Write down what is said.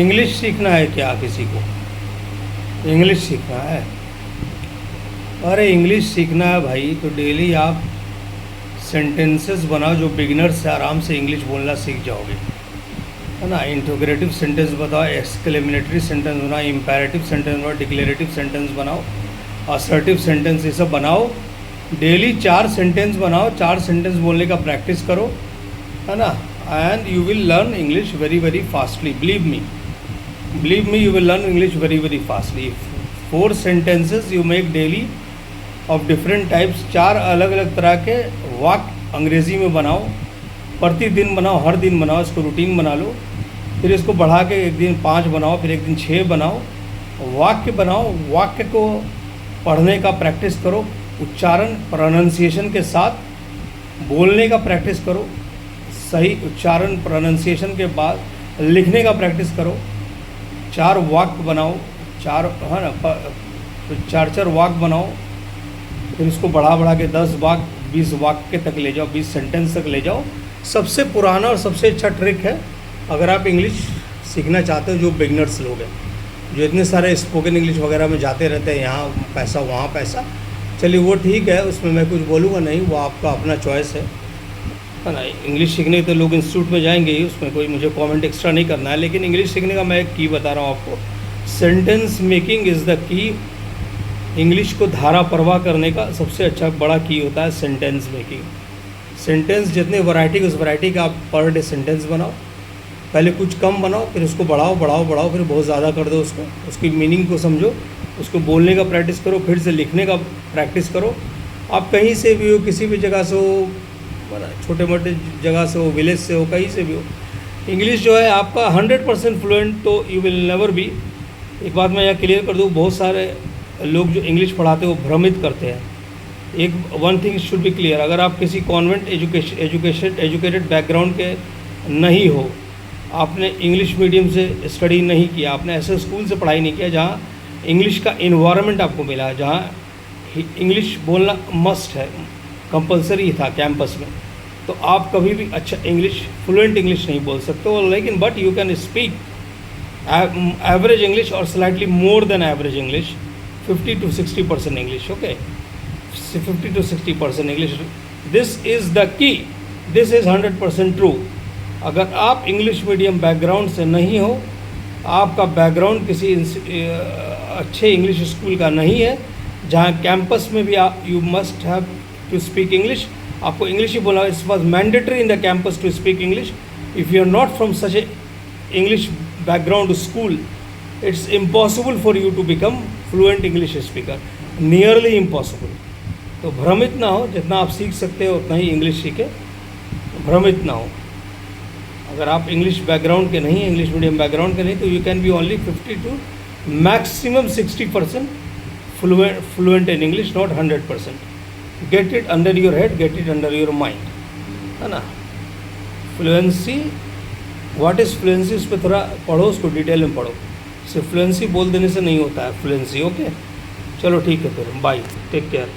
English सीखना है क्या किसी को? इंग्लिश सीखना है? अरे इंग्लिश सीखना है भाई तो डेली आप सेंटेंसेस बनाओ जो बिगिनर्स से आराम से इंग्लिश बोलना सीख जाओगे, है ना। इंटरोगेटिव सेंटेंस बताओ, एक्सक्लेमेटरी सेंटेंस बनाओ, इम्पेरेटिव सेंटेंस बनाओ, डिक्लेरेटिव सेंटेंस बनाओ, असर्टिव सेंटेंस, ये सब बनाओ। डेली 4 सेंटेंस बनाओ, 4 सेंटेंस बोलने का प्रैक्टिस करो, है ना। And you will learn English very very fastly, believe me you will learn English very very fastly. 4 sentences you make daily of different types. 4 अलग अलग तरह के वाक्य अंग्रेज़ी में बनाओ, प्रतिदिन बनाओ, हर दिन बनाओ, इसको रूटीन बना लो। फिर इसको बढ़ा के एक दिन 5 बनाओ, फिर एक दिन 6 बनाओ। वाक्य बनाओ, वाक्य को पढ़ने का प्रैक्टिस करो, उच्चारण प्रोनाउंसिएशन के साथ बोलने का प्रैक्टिस करो, सही उच्चारण प्रोनाउंसिएशन के बाद लिखने का प्रैक्टिस करो। 4 वाक्य बनाओ, 4 है ना, 4 वाक्य बनाओ। फिर इसको बढ़ा के 10 वाक्य, 20 वाक्य तक ले जाओ, 20 सेंटेंस तक ले जाओ। सबसे पुराना और सबसे अच्छा ट्रिक है, अगर आप इंग्लिश सीखना चाहते हो, जो बिगनर्स लोग हैं, जो इतने सारे स्पोकन इंग्लिश वगैरह में जाते रहते हैं, यहाँ पैसा वहाँ पैसा, चलिए वो ठीक है, उसमें मैं कुछ बोलूँगा नहीं, वो आपका अपना चॉइस है ना। इंग्लिश सीखने तो लोग इंस्टीट्यूट में जाएंगे ही, उसमें कोई मुझे कमेंट एक्स्ट्रा नहीं करना है। लेकिन इंग्लिश सीखने का मैं एक की बता रहा हूँ आपको, सेंटेंस मेकिंग इज़ द की। इंग्लिश को धारा प्रवाह करने का सबसे अच्छा बड़ा की होता है सेंटेंस मेकिंग। सेंटेंस जितने वैरायटी, उस वैरायटी का आप पर डे सेंटेंस बनाओ। पहले कुछ कम बनाओ, फिर उसको बढ़ाओ, फिर बहुत ज़्यादा कर दो उसको, उसकी मीनिंग को समझो, उसको बोलने का प्रैक्टिस करो, फिर से लिखने का प्रैक्टिस करो। आप कहीं से भी हो, किसी भी जगह से हो, छोटे मोटे जगह से हो, विलेज से हो, कहीं से भी हो, इंग्लिश जो है आपका 100% फ्लुएंट तो यू विल नेवर बी। एक बात मैं यहाँ क्लियर कर दूँ, बहुत सारे लोग जो इंग्लिश पढ़ाते हैं वो भ्रमित करते हैं। एक one thing should be clear, अगर आप किसी कॉन्वेंट एजुकेटेड बैकग्राउंड के नहीं हो, आपने इंग्लिश मीडियम से स्टडी नहीं किया, आपने ऐसे स्कूल से पढ़ाई नहीं किया जहाँ इंग्लिश का इन्वायरमेंट आपको मिला, जहाँ इंग्लिश बोलना मस्ट है, कंपलसरी था कैंपस में, तो आप कभी भी अच्छा इंग्लिश, फ्लुएंट इंग्लिश नहीं बोल सकते हो। लेकिन but you can speak average English और slightly more than average English, 50 to 60% English, okay, 50 to 60% English. This is the key, this is 100% true. अगर आप इंग्लिश मीडियम बैकग्राउंड से नहीं हो, आपका बैकग्राउंड किसी अच्छे इंग्लिश स्कूल का नहीं है, जहाँ कैंपस में भी आप you must have to speak English, आपको इंग्लिश ही बोला, it's was mandatory in the campus to speak English. If you are not from such a English background school, it's impossible for you to become fluent English speaker, nearly impossible। तो भ्रमित ना हो, जितना आप सीख सकते हो उतना ही इंग्लिश सीखे, भ्रमित ना हो। अगर आप इंग्लिश बैकग्राउंड के नहीं, इंग्लिश मीडियम बैकग्राउंड के नहीं, तो you can be only 50 to maximum 60% fluent in English, not 100%। Get it under your head, get it under your mind, है ना। फ्लुएंसी, व्हाट इज़ फ्लुएंसी, उस पर थोड़ा पढ़ो, उसको डिटेल में पढ़ो। सिर्फ फ्लुएंसी बोल देने से नहीं होता है फ्लुएंसी, ओके। चलो ठीक है, फिर बाय, टेक केयर।